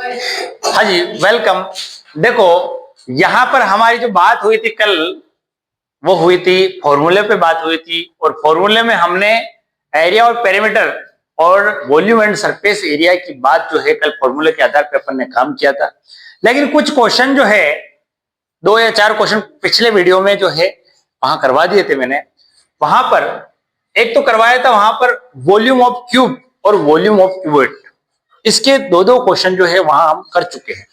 हाँ जी, वेलकम। देखो, यहां पर हमारी जो बात हुई थी कल, वो हुई थी फॉर्मूले पे बात हुई थी, और फॉर्मूले में हमने एरिया और पेरीमीटर और वॉल्यूम एंड सरफेस एरिया की बात जो है कल फॉर्मूले के आधार पर अपन ने काम किया था। लेकिन कुछ क्वेश्चन जो है, 2 या 4 क्वेश्चन पिछले वीडियो में जो है वहां करवा दिए थे मैंने। वहां पर एक तो करवाया था वहां पर वॉल्यूम ऑफ क्यूब और वॉल्यूम ऑफ क्यूबॉइड, इसके दो क्वेश्चन जो है वहां हम कर चुके हैं।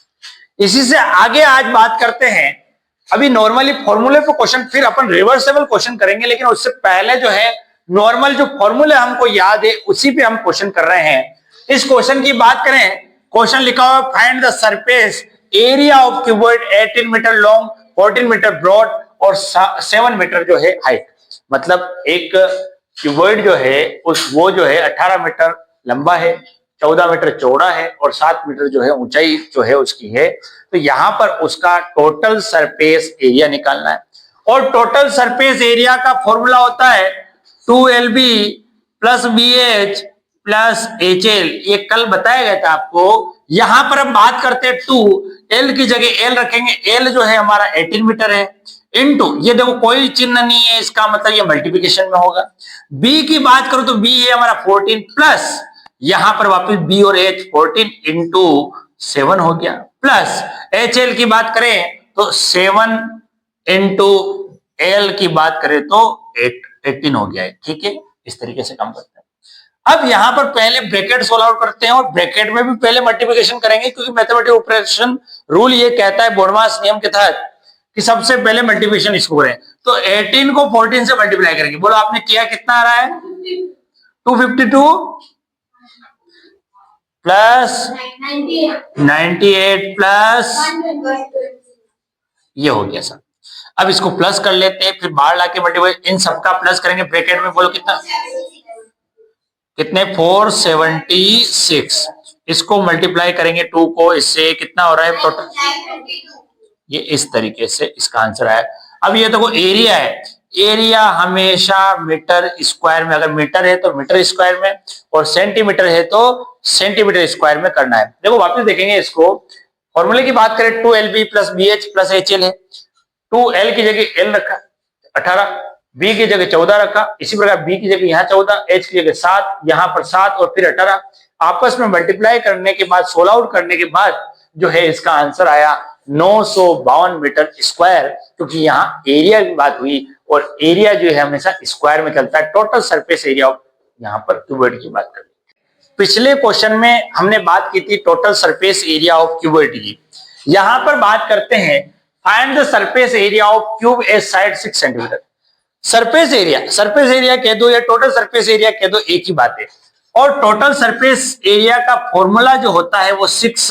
इसी से आगे आज बात करते हैं। अभी नॉर्मली फॉर्मूले पे क्वेश्चन, फिर अपन रिवर्सेबल क्वेश्चन करेंगे, लेकिन उससे पहले जो है नॉर्मल जो फॉर्मूले हमको याद है उसी पे हम क्वेश्चन कर रहे हैं। इस क्वेश्चन की बात करें, क्वेश्चन लिखा हुआ find the surface area of cuboid 18 metre long, 14 metre broad और 7 मीटर जो है हाइट। मतलब एक क्यूबॉइड जो है वो जो है 18 मीटर लंबा है, 14 मीटर चौड़ा है और 7 मीटर जो है ऊंचाई जो है उसकी है। तो यहां पर उसका टोटल सरफेस एरिया निकालना है, और टोटल सरफेस एरिया का फॉर्मूला होता है 2LB plus BH plus HL। ये कल बताया गया था आपको। यहां पर हम बात करते हैं 2L की जगह L रखेंगे। L जो है हमारा 18 मीटर है, इनटू ये देखो कोई चिन्ह नहीं है, इसका मतलब ये मल्टीप्लिकेशन में होगा। B की बात करो तो B है हमारा 14 प्लस यहां पर वापस B और H 14 इंटू 7 हो गया, प्लस HL की बात करें तो 7 इंटू L की बात करें तो 18 हो गया है। ठीक है, इस तरीके से काम करते हैं। अब यहां पर पहले ब्रैकेट सोल्व आउट करते हैं, और ब्रैकेट में भी पहले मल्टीप्लिकेशन करेंगे, क्योंकि मैथमेटिकल ऑपरेशन रूल ये कहता है बोर्डमास नियम के तहत कि सबसे पहले मल्टीप्लिकेशन इसको करें। तो 18 को 14 से मल्टीप्लाई करेंगे। बोलो आपने किया, कितना आ रहा है? 252 प्लस 98 प्लस ये हो गया सर। अब इसको प्लस कर लेते हैं, फिर बाहर लाके मल्टीप्लाई, इन सबका प्लस करेंगे ब्रैकेट में। बोलो कितना, कितने? 476। इसको मल्टीप्लाई करेंगे 2 को इससे, कितना हो रहा है टोटल? ये इस तरीके से इसका आंसर है। अब ये देखो एरिया है, एरिया हमेशा मीटर स्क्वायर में, अगर मीटर है तो मीटर स्क्वायर में, और सेंटीमीटर है तो सेंटीमीटर स्क्वायर में करना है। देखो वापस देखेंगे इसको। फॉर्मूले की बात करें 2LB plus BH plus HL है। 2L की जगह L रखा 18, B की जगह 14 रखा, इसी प्रकार B की जगह यहाँ 14, H की जगह 7, यहाँ पर 7 और फिर 18। आपस में मल्टीप्लाई करने के बाद, सोल्व आउट करने के बाद जो है इसका आंसर आया 952 मीटर स्क्वायर, क्योंकि यहाँ एरिया की बात हुई और एरिया जो है हमेशा स्क्वायर में चलता है। टोटल सरफेस एरिया ऑफ यहाँ पर क्यूबॉइड की बात करें। पिछले क्वेश्चन में हमने बात की थी total surface area of cuboid की। यहां पर बात करते हैं find the surface area of cube A side 6 centimetre. Surface area कह दो या टोटल सरफेस एरिया कह दो, एक ही बात है। और टोटल सरफेस एरिया का फॉर्मूला जो होता है वो 6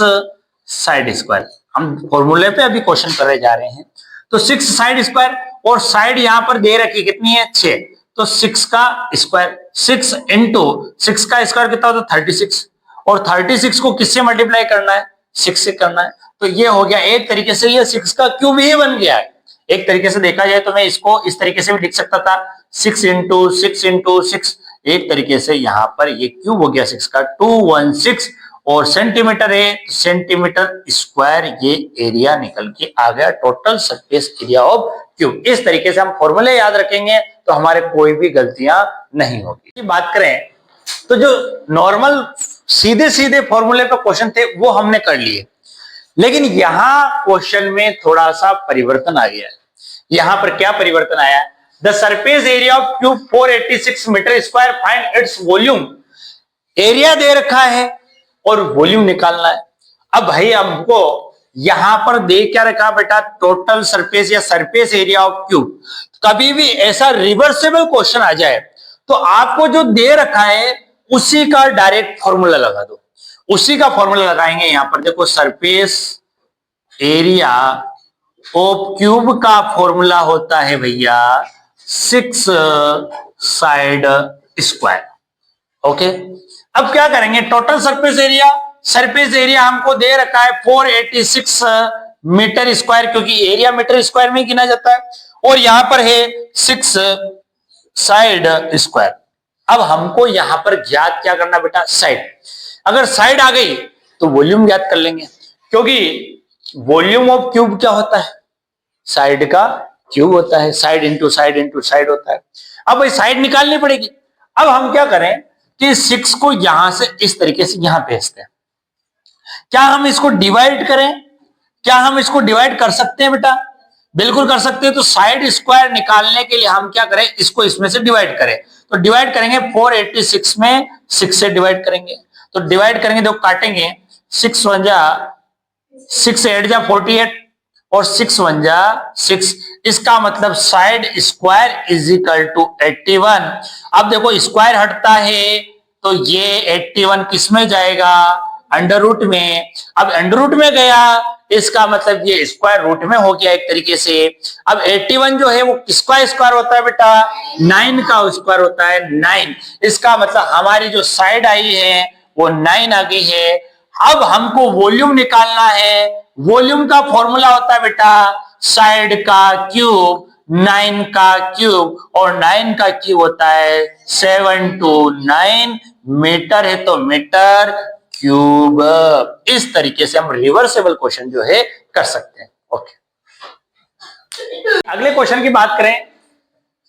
साइड स्क्वायर। हम फॉर्मूले पे अभी क्वेश्चन कर जा रहे हैं। तो 6 साइड स्क्वायर, और साइड यहां पर दे रखी कितनी है? 6, तो 6 का स्क्वायर, 6 इंटू 6 का स्क्वायर कितना होता है? 36, और 36 को किससे मल्टीप्लाई करना है? 6 से करना है। तो ये हो गया एक तरीके से, ये 6 का क्यूब ही बन गया है। एक तरीके से देखा जाए तो मैं इसको इस तरीके से भी लिख सकता था, 6 इंटू 6 इंटू 6। एक तरीके से यहां पर ये क्यूब हो गया 6 का, 216, और सेंटीमीटर है तो सेंटीमीटर स्क्वायर ये एरिया निकल के आ गया, total surface area of cube. इस तरीके से हम फॉर्मूले याद रखेंगे तो हमारे कोई भी गलतियां नहीं होगी। बात करें तो जो नॉर्मल सीधे सीधे फॉर्मूले पे क्वेश्चन थे वो हमने कर लिए, लेकिन यहां क्वेश्चन में थोड़ा सा परिवर्तन आ गया है। यहां पर क्या परिवर्तन आया? The surface area of cube 486 metre square, find its volume. Area दे रखा है और वॉल्यूम निकालना है। अब भाई हमको यहां पर दे क्या रखा बेटा? टोटल सरफेस या सरफेस एरिया ऑफ क्यूब। कभी भी ऐसा रिवर्सेबल क्वेश्चन आ जाए तो आपको जो दे रखा है उसी का डायरेक्ट फॉर्मूला लगा दो। उसी का फॉर्मूला लगाएंगे। यहां पर देखो, सरफेस एरिया ऑफ क्यूब का फॉर्मूला होता है भैया 6 साइड स्क्वायर। ओके, अब क्या करेंगे? टोटल सरफेस एरिया हमको दे रखा है 486 मीटर स्क्वायर, क्योंकि एरिया मीटर स्क्वायर में गिना जाता है, और यहां पर है 6 साइड स्क्वायर। अब हमको यहां पर ज्ञात क्या करना बेटा? साइड। अगर साइड आ गई तो वॉल्यूम ज्ञात कर लेंगे, क्योंकि वॉल्यूम ऑफ क्यूब क्या होता है, साइड का क्यूब होता है, साइड इंटू साइड होता है। अब भाई साइड निकालनी पड़ेगी। अब हम क्या करें कि 6 को यहां से इस तरीके से यहां भेजते हैं। क्या हम इसको डिवाइड करें, क्या हम इसको डिवाइड कर सकते हैं बेटा? बिल्कुल कर सकते हैं। तो साइड स्क्वायर निकालने के लिए हम क्या करें, इसको इसमें से डिवाइड करें। तो डिवाइड करेंगे 486 में 6 से डिवाइड करेंगे। तो डिवाइड करेंगे तो काटेंगे, 6 1 जा 6 8 जा 48 और 6 1 जा 6। इसका मतलब side square is equal to 81। अब देखो स्क्वायर हटता है तो ये 81 किस में जाएगा, अंडर रूट में। अब अंडर रूट में गया, इसका मतलब ये स्क्वायर रूट में हो गया एक तरीके से। अब 81 जो है वो किसका स्क्वायर होता है बेटा, 9 का स्क्वायर होता है, 9। इसका मतलब हमारी जो साइड आई है वो 9 आ गई है। अब हमको वॉल्यूम निकालना है। वॉल्यूम का फॉर्मूला होता है बेटा साइड का क्यूब 9 का क्यूब, और 9 का क्यूब होता है 729 मीटर है, तो मीटर क्यूब। इस तरीके से हम रिवर्सेबल क्वेश्चन जो है कर सकते हैं। ओके, अगले क्वेश्चन की बात करें,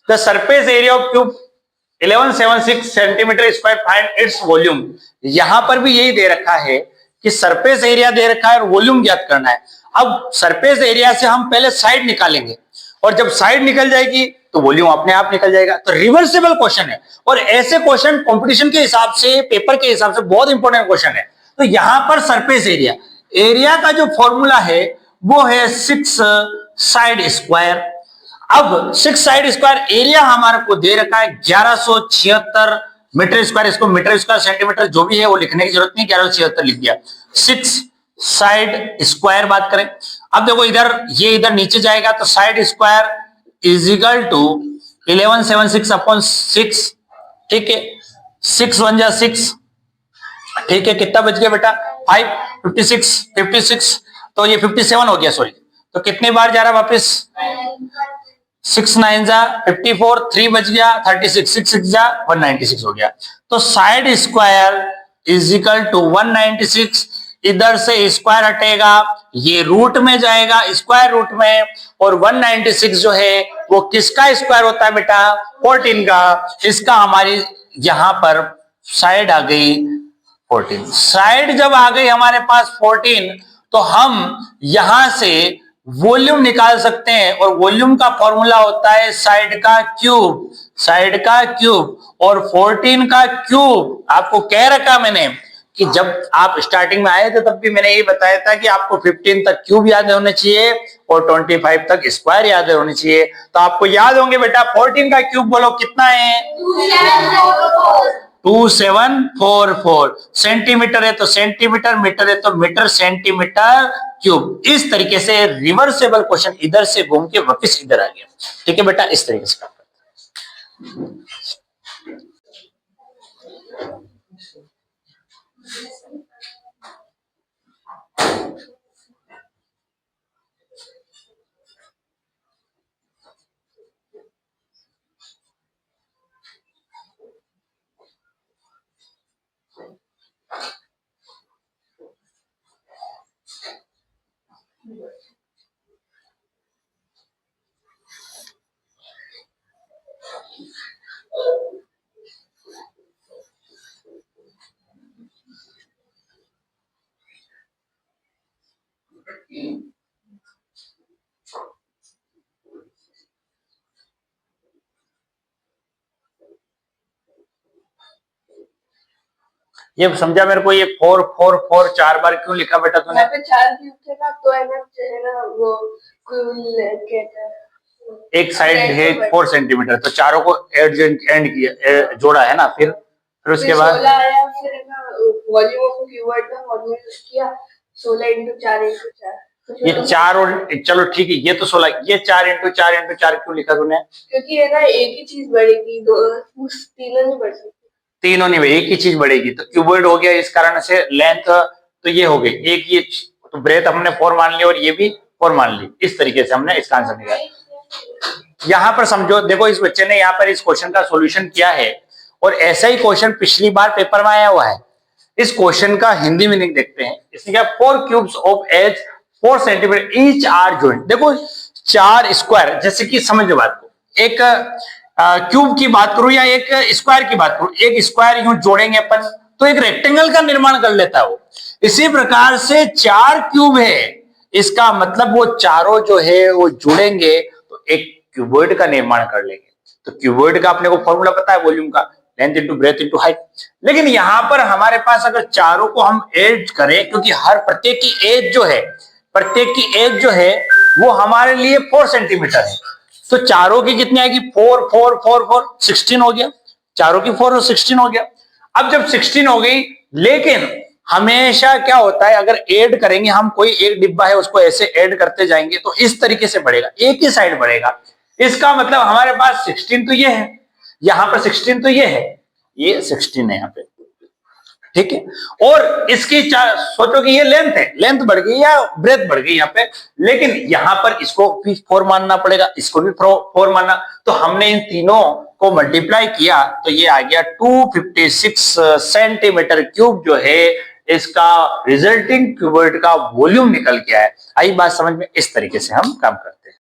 the surface area of cube 1176 centimetre square, find its volume. यहां पर भी यही दे रखा है कि सरफेस एरिया दे रखा है और वॉल्यूम ज्ञात करना है। अब सरफेस एरिया से हम पहले साइड निकालेंगे, और जब साइड निकल जाएगी तो वॉल्यूम अपने आप निकल जाएगा। तो रिवर्सिबल क्वेश्चन है, और ऐसे क्वेश्चन कंपटीशन के हिसाब से, पेपर के हिसाब से बहुत इंपॉर्टेंट क्वेश्चन है। तो यहां पर सरफेस एरिया, एरिया का जो फॉर्मूला है वो है 6 साइड स्क्वायर। अब 6 साइड स्क्वायर, एरिया हमारे को दे रखा है 1176 मीटर स्क्वायर। इसको मीटर स्क्वायर सेंटीमीटर जो भी है वो लिखने की जरूरत नहीं, 1176 लिख दिया। 6 साइड स्क्वायर बात करें, अब देखो इधर ये इधर नीचे जाएगा तो side square is equal to 1176 upon 6। ठीक है, 6 1 जा 6। ठीक है, कितना बच गया बेटा 5, 56, तो ये 57 हो गया, सॉरी। तो कितने बार जा रहा है वापस, 6 9 जा 54, 3 बच गया 36, 6 6 जा 196 हो गया। तो side square is equal to 196। इधर से स्क्वायर हटेगा, ये रूट में जाएगा, स्क्वायर रूट में, और 196 जो है वो किसका स्क्वायर होता है बेटा, 14 का। इसका हमारी यहां पर साइड आ गई 14। साइड जब आ गई हमारे पास 14, तो हम यहां से वॉल्यूम निकाल सकते हैं, और वॉल्यूम का फॉर्मूला होता है साइड का क्यूब, साइड का क्यूब। और 14 का क्यूब आपको कह रखा मैंने कि जब आप स्टार्टिंग में आए थे तब भी मैंने यही बताया था कि आपको 15 तक क्यूब याद होने चाहिए और 25 तक स्क्वायर याद होने चाहिए। तो आपको याद होंगे बेटा, 14 का क्यूब बोलो कितना है, 2744। सेंटीमीटर है तो सेंटीमीटर, मीटर है तो मीटर सेंटीमीटर क्यूब। इस तरीके से रिवर्सेबल क्वेश्चन इधर से घूम के वापस इधर आ गया। ठीक है बेटा, इस तरीके से। ये समझा मेरे को, ये 4 4 4 4 बार क्यों लिखा बेटा तूने? यहाँ पे 4 क्यूब थे ना, तो है ना वो कहता है एक साइड है 4 सेंटीमीटर, तो चारों को एंड किया, जोड़ा है ना। फिर उसके बाद 16 आया, फिर ना वॉल्यूम ऑफ क्यूबॉइड का फॉर्मूला किया 16 × 4 × 4। ये 4 और चलो ठीक है, ये तो 16, ये 4 × 4 × 4 क्यों लिखा तूने? क्योंकि है ना एक ही चीज बढ़ेगी, दो तीनों नहीं बढ़ सकती, तीनों नहीं, एक ही चीज बढ़ेगी। तो क्यूबॉइड हो गया, इस कारण से लेंथ तो ये हो गई एक, ये तो ब्रेथ हमने 4 मान ली और ये भी 4 मान ली। इस तरीके से हमने इसका आंसर निकाला। यहां पर समझो, देखो इस बच्चे ने यहाँ पर इस क्वेश्चन का सॉल्यूशन किया है, और ऐसा ही क्वेश्चन पिछली बार पेपर में आया हुआ है। इस क्वेश्चन का हिंदी मीनिंग देखते हैं। इसने क्या, 4 cubes of edge 4 centimetre each are joint. देखो 4 स्क्वायर, जैसे कि समझ लो बात को, एक क्यूब की बात करूं या एक स्क्वायर की बात करूं, एक स्क्वायर यूं जोड़ेंगे अपन तो एक रेक्टेंगल का निर्माण कर लेता है वो। इसी प्रकार से 4 क्यूब है, इसका मतलब वो चारों जो है वो जुड़ेंगे तो एक क्यूबॉइड का निर्माण कर लेंगे। तो क्यूबॉइड का अपने को फॉर्मूला पता है, वॉल्यूम का, length into breadth into height. लेकिन यहां पर हमारे पास अगर चारों को हम ऐड करें, क्योंकि हर प्रत्येक की एज जो है वो हमारे लिए 4 सेंटीमीटर है, तो चारों की कितनी आएगी, 4 4 4 4 16 हो गया। चारों की 4 और 16 हो गया। अब जब 16 हो गई, लेकिन हमेशा क्या होता है, अगर ऐड करेंगे हम, कोई एक डिब्बा है उसको ऐसे ऐड करते जाएंगे तो इस तरीके से बढ़ेगा, एक ही साइड बढ़ेगा। इसका मतलब हमारे पास 16 तो ये है, यहां पर 16 तो ये है, ये 16 है यहां पे, ठीक है। और इसकी सोचो कि ये लेंथ है, लेंथ बढ़ गई या ब्रेथ बढ़ गई यहाँ पे, लेकिन यहां पर इसको भी 4 मानना पड़ेगा, इसको भी 4 मानना। तो हमने इन तीनों को मल्टीप्लाई किया तो ये आ गया 256 सेंटीमीटर क्यूब जो है इसका रिजल्टिंग क्यूबॉइड का वॉल्यूम निकल के आया। आई बात समझ में, इस तरीके से हम काम करते हैं।